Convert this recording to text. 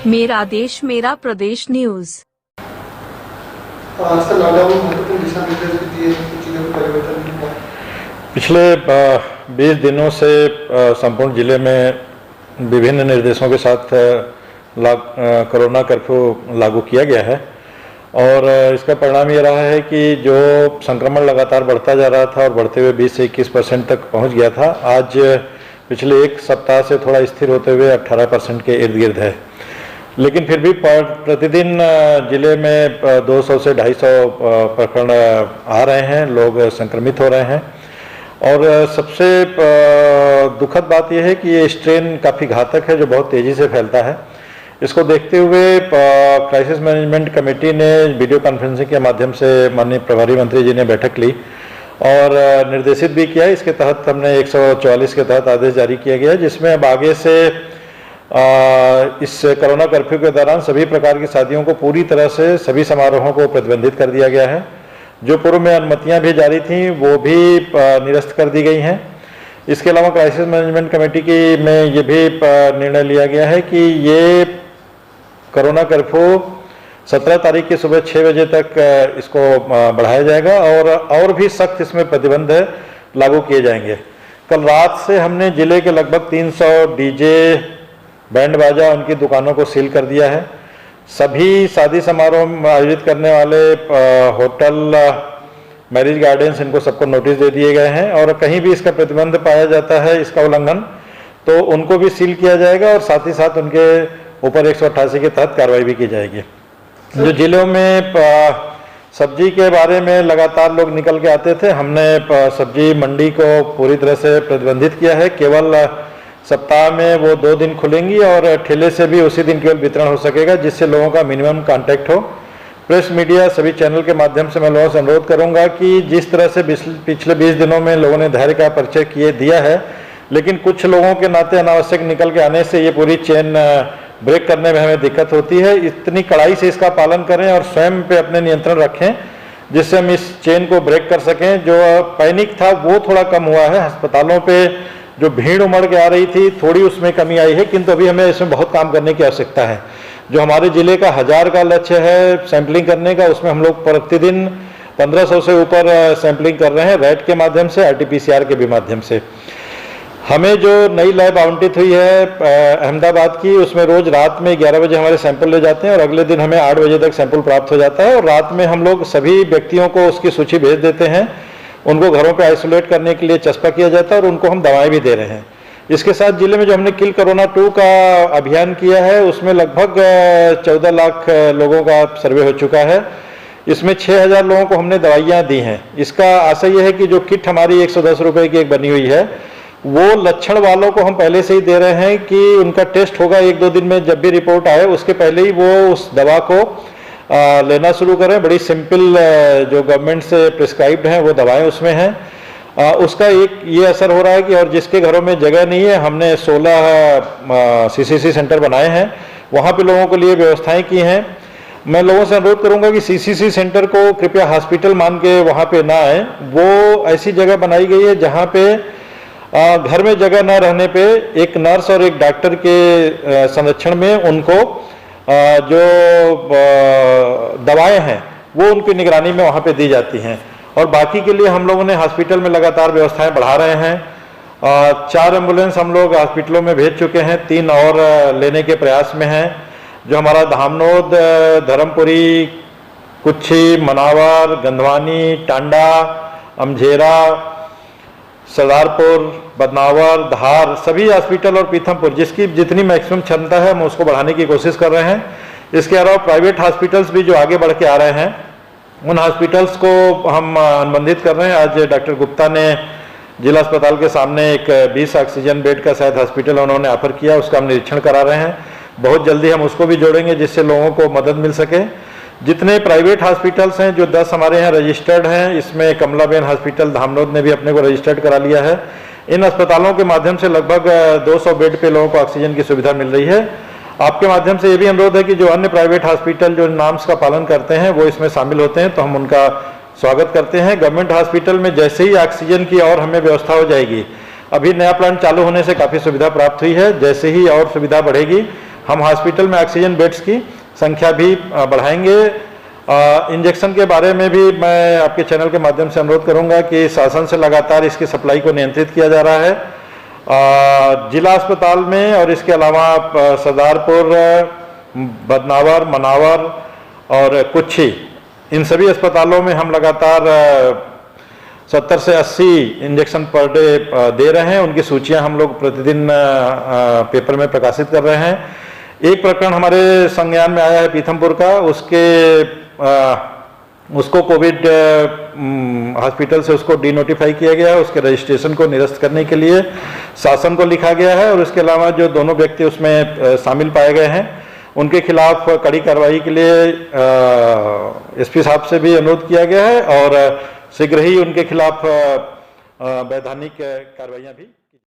मेरा देश मेरा प्रदेश न्यूज। पिछले 20 दिनों से संपूर्ण जिले में विभिन्न निर्देशों के साथ कोरोना कर्फ्यू लागू किया गया है और इसका परिणाम ये रहा है कि जो संक्रमण लगातार बढ़ता जा रहा था और बढ़ते हुए 20 से 21% तक पहुंच गया था, आज पिछले एक सप्ताह से थोड़ा स्थिर होते हुए 18% के इर्द गिर्द है। लेकिन फिर भी प्रतिदिन जिले में 200 से 250 प्रकरण आ रहे हैं, लोग संक्रमित हो रहे हैं। और सबसे दुखद बात यह है कि ये स्ट्रेन काफ़ी घातक है, जो बहुत तेज़ी से फैलता है। इसको देखते हुए क्राइसिस मैनेजमेंट कमेटी ने वीडियो कॉन्फ्रेंसिंग के माध्यम से माननीय प्रभारी मंत्री जी ने बैठक ली और निर्देशित भी किया। इसके तहत हमने 144 के तहत आदेश जारी किया गया, जिसमें अब आगे से इस कोरोना कर्फ्यू के दौरान सभी प्रकार की शादियों को पूरी तरह से सभी समारोहों को प्रतिबंधित कर दिया गया है। जो पूर्व में अनुमतियां भी जारी थीं वो भी निरस्त कर दी गई हैं। इसके अलावा क्राइसिस मैनेजमेंट कमेटी में ये भी निर्णय लिया गया है कि ये कोरोना कर्फ्यू 17 तारीख की सुबह 6 बजे तक इसको बढ़ाया जाएगा और भी सख्त इसमें प्रतिबंध लागू किए जाएंगे। कल रात से हमने जिले के लगभग 300 डीजे, बैंड बाजा, उनकी दुकानों को सील कर दिया है। सभी शादी समारोह आयोजित करने वाले होटल, मैरिज गार्डन्स, इनको सबको नोटिस दे दिए गए हैं और कहीं भी इसका प्रतिबंध पाया जाता है, इसका उल्लंघन, तो उनको भी सील किया जाएगा और साथ ही साथ उनके ऊपर 188 के तहत कार्रवाई भी की जाएगी। जो जिलों में सब्जी के बारे में लगातार लोग निकल के आते थे, हमने सब्जी मंडी को पूरी तरह से प्रतिबंधित किया है। केवल सप्ताह में वो 2 दिन खुलेंगी और ठेले से भी उसी दिन केवल वितरण हो सकेगा, जिससे लोगों का मिनिमम कांटेक्ट हो। प्रेस मीडिया सभी चैनल के माध्यम से मैं लोगों से अनुरोध करूंगा कि जिस तरह से पिछले 20 दिनों में लोगों ने धैर्य का परिचय दिया है, लेकिन कुछ लोगों के नाते अनावश्यक निकल के आने से ये पूरी चेन ब्रेक करने में हमें दिक्कत होती है। इतनी कड़ाई से इसका पालन करें और स्वयं पे अपने नियंत्रण रखें, जिससे हम इस चेन को ब्रेक कर सकें। जो पैनिक था वो थोड़ा कम हुआ है। अस्पतालों पे जो भीड़ उमड़ के आ रही थी, थोड़ी उसमें कमी आई है, किंतु अभी हमें इसमें बहुत काम करने की आवश्यकता है। जो हमारे जिले का 1000 का लक्ष्य है सैंपलिंग करने का, उसमें हम लोग प्रतिदिन 1500 से ऊपर सैंपलिंग कर रहे हैं, रैट के माध्यम से, RT-PCR के भी माध्यम से। हमें जो नई लैब आवंटित हुई है अहमदाबाद की, उसमें रोज रात में 11 बजे हमारे सैंपल ले जाते हैं और अगले दिन हमें 8 बजे तक सैंपल प्राप्त हो जाता है और रात में हम लोग सभी व्यक्तियों को उसकी सूची भेज देते हैं। उनको घरों पे आइसोलेट करने के लिए चस्पा किया जाता है और उनको हम दवाएं भी दे रहे हैं। इसके साथ जिले में जो हमने किल कोरोना 2 का अभियान किया है, उसमें लगभग 14 लाख लोगों का सर्वे हो चुका है। इसमें 6000 लोगों को हमने दवाइयाँ दी हैं। इसका आशय यह है कि जो किट हमारी 110 रुपये की एक बनी हुई है, वो लक्षण वालों को हम पहले से ही दे रहे हैं कि उनका टेस्ट होगा 1-2 दिन में, जब भी रिपोर्ट आए उसके पहले ही वो उस दवा को लेना शुरू करें। बड़ी सिंपल जो गवर्नमेंट से प्रिस्क्राइब्ड हैं वो दवाएं उसमें हैं। उसका एक ये असर हो रहा है कि और जिसके घरों में जगह नहीं है, हमने 16 CCC सेंटर बनाए हैं, वहाँ पे लोगों के लिए व्यवस्थाएं की हैं। मैं लोगों से अनुरोध करूंगा कि CCC सेंटर को कृपया हॉस्पिटल मान के वहाँ पे ना आए। वो ऐसी जगह बनाई गई है जहाँ पे घर में जगह न रहने पे एक नर्स और एक डॉक्टर के संरक्षण में उनको जो दवाएं हैं वो उनकी निगरानी में वहाँ पे दी जाती हैं। और बाकी के लिए हम लोगों ने हॉस्पिटल में लगातार व्यवस्थाएं बढ़ा रहे हैं। 4 एम्बुलेंस हम लोग हॉस्पिटलों में भेज चुके हैं, 3 और लेने के प्रयास में हैं। जो हमारा धामनोद, धर्मपुरी, कुच्छी, मनावर, गंधवानी, टांडा, अमझेरा, सरदारपुर, बदनावर, धार, सभी हॉस्पिटल और पीथमपुर जिसकी जितनी मैक्सिमम क्षमता है हम उसको बढ़ाने की कोशिश कर रहे हैं। इसके अलावा प्राइवेट हॉस्पिटल्स भी जो आगे बढ़ के आ रहे हैं, उन हॉस्पिटल्स को हम अनुबंधित कर रहे हैं। आज डॉक्टर गुप्ता ने जिला अस्पताल के सामने एक 20 ऑक्सीजन बेड का शायद हॉस्पिटल उन्होंने ऑफर किया, उसका हम निरीक्षण करा रहे हैं। बहुत जल्दी हम उसको भी जोड़ेंगे जिससे लोगों को मदद मिल सके। जितने प्राइवेट हॉस्पिटल्स हैं, जो 10 हमारे यहाँ रजिस्टर्ड हैं, इसमें कमलाबेन हॉस्पिटल धामनोद ने भी अपने को रजिस्टर्ड करा लिया है। इन अस्पतालों के माध्यम से लगभग 200 बेड पे लोगों को ऑक्सीजन की सुविधा मिल रही है। आपके माध्यम से ये भी अनुरोध है कि जो अन्य प्राइवेट हॉस्पिटल जो नॉर्म्स का पालन करते हैं वो इसमें शामिल होते हैं, तो हम उनका स्वागत करते हैं। गवर्नमेंट हॉस्पिटल में जैसे ही ऑक्सीजन की और हमें व्यवस्था हो जाएगी, अभी नया प्लांट चालू होने से काफ़ी सुविधा प्राप्त हुई है, जैसे ही और सुविधा बढ़ेगी हम हॉस्पिटल में ऑक्सीजन बेड्स की संख्या भी बढ़ाएंगे। इंजेक्शन के बारे में भी मैं आपके चैनल के माध्यम से अनुरोध करूंगा कि शासन से लगातार इसकी सप्लाई को नियंत्रित किया जा रहा है। जिला अस्पताल में और इसके अलावा सरदारपुर, बदनावर, मनावर और कुच्छी, इन सभी अस्पतालों में हम लगातार 70 से 80 इंजेक्शन पर डे दे रहे हैं। उनकी सूचियां हम लोग प्रतिदिन पेपर में प्रकाशित कर रहे हैं। एक प्रकरण हमारे संज्ञान में आया है पीथमपुर का, उसको कोविड हॉस्पिटल से उसको डीनोटिफाई किया गया है। उसके रजिस्ट्रेशन को निरस्त करने के लिए शासन को लिखा गया है और उसके अलावा जो दोनों व्यक्ति उसमें शामिल पाए गए हैं उनके खिलाफ कड़ी कार्रवाई के लिए एसपी साहब से भी अनुरोध किया गया है और शीघ्र ही उनके खिलाफ वैधानिक कार्रवाइयां भी